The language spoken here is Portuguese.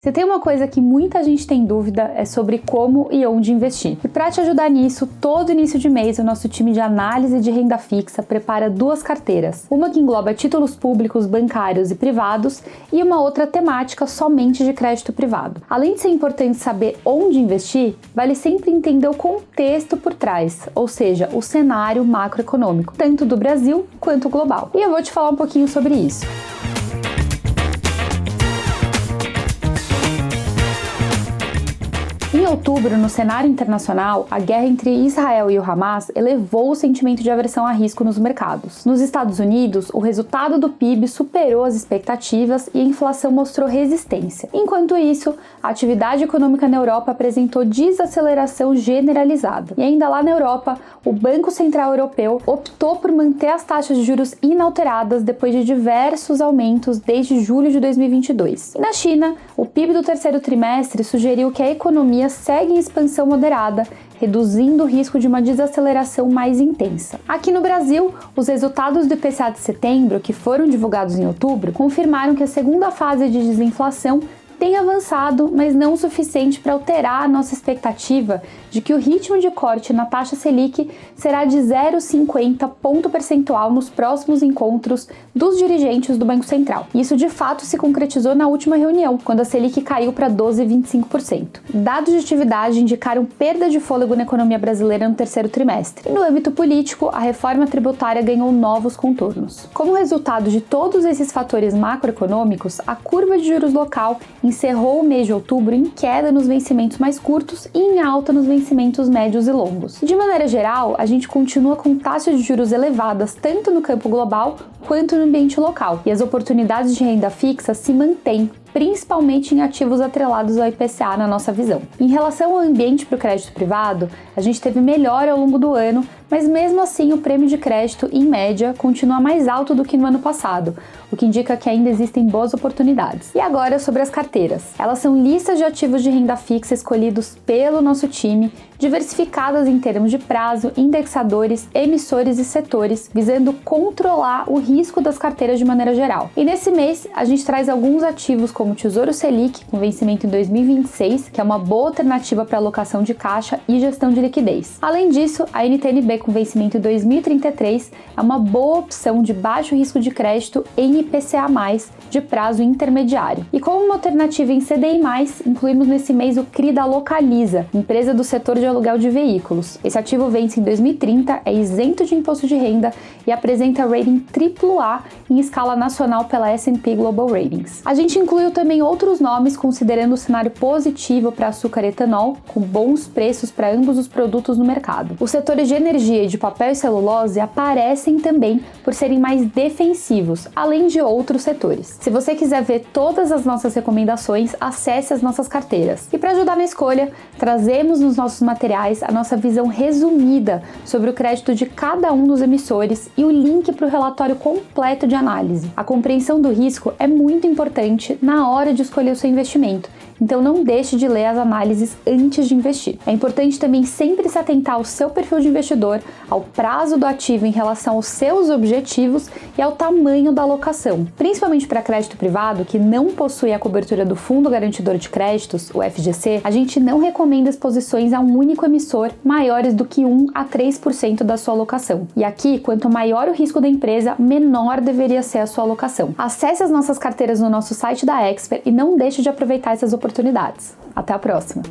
Se tem uma coisa que muita gente tem dúvida é sobre como e onde investir. E para te ajudar nisso, todo início de mês o nosso time de análise de renda fixa prepara 2 carteiras. Uma que engloba títulos públicos, bancários e privados e uma outra temática somente de crédito privado. Além de ser importante saber onde investir, vale sempre entender o contexto por trás, ou seja, o cenário macroeconômico, tanto do Brasil quanto global. E eu vou te falar um pouquinho sobre isso. Em outubro, no cenário internacional, a guerra entre Israel e o Hamas elevou o sentimento de aversão a risco nos mercados. Nos Estados Unidos, o resultado do PIB superou as expectativas e a inflação mostrou resistência. Enquanto isso, a atividade econômica na Europa apresentou desaceleração generalizada. E ainda lá na Europa, o Banco Central Europeu optou por manter as taxas de juros inalteradas depois de diversos aumentos desde julho de 2022. E na China, o PIB do terceiro trimestre sugeriu que a economia segue em expansão moderada, reduzindo o risco de uma desaceleração mais intensa. Aqui no Brasil, os resultados do IPCA de setembro, que foram divulgados em outubro, confirmaram que a segunda fase de desinflação tem avançado, mas não o suficiente para alterar a nossa expectativa de que o ritmo de corte na taxa Selic será de 0,50 ponto percentual nos próximos encontros dos dirigentes do Banco Central. Isso de fato se concretizou na última reunião, quando a Selic caiu para 12,25%. Dados de atividade indicaram perda de fôlego na economia brasileira no terceiro trimestre. E no âmbito político, a reforma tributária ganhou novos contornos. Como resultado de todos esses fatores macroeconômicos, a curva de juros local encerrou o mês de outubro em queda nos vencimentos mais curtos e em alta nos vencimentos médios e longos. De maneira geral, a gente continua com taxas de juros elevadas tanto no campo global quanto no ambiente local, e as oportunidades de renda fixa se mantêm, principalmente em ativos atrelados ao IPCA na nossa visão. Em relação ao ambiente para o crédito privado, a gente teve melhora ao longo do ano, mas mesmo assim o prêmio de crédito, em média, continua mais alto do que no ano passado, o que indica que ainda existem boas oportunidades. E agora sobre as carteiras. Elas são listas de ativos de renda fixa escolhidos pelo nosso time, diversificadas em termos de prazo, indexadores, emissores e setores, visando controlar o risco das carteiras de maneira geral. E nesse mês, a gente traz alguns ativos como o Tesouro Selic, com vencimento em 2026, que é uma boa alternativa para alocação de caixa e gestão de liquidez. Além disso, a NTN-B com vencimento em 2033 é uma boa opção de baixo risco de crédito em IPCA+, de prazo intermediário. E como uma alternativa em CDI+, incluímos nesse mês o CRI da Localiza, empresa do setor de aluguel de veículos. Esse ativo vence em 2030, é isento de imposto de renda e apresenta rating AAA em escala nacional pela S&P Global Ratings. A gente incluiu também outros nomes considerando o cenário positivo para açúcar e etanol, com bons preços para ambos os produtos no mercado. Os setores de energia e de papel e celulose aparecem também por serem mais defensivos, além de outros setores. Se você quiser ver todas as nossas recomendações, acesse as nossas carteiras. E para ajudar na escolha, trazemos nos nossos materiais a nossa visão resumida sobre o crédito de cada um dos emissores e o link para o relatório completo de análise. A compreensão do risco é muito importante na hora de escolher o seu investimento, então não deixe de ler as análises antes de investir. É importante também sempre se atentar ao seu perfil de investidor, ao prazo do ativo em relação aos seus objetivos e ao tamanho da alocação. Principalmente para crédito privado, que não possui a cobertura do Fundo Garantidor de Créditos, o FGC, a gente não recomenda exposições a um único emissor maiores do que 1 a 3% da sua alocação. E aqui, quanto maior o risco da empresa, menor deveria ser a sua alocação. Acesse as nossas carteiras no nosso site da Expert e não deixe de aproveitar essas oportunidades. Até a próxima!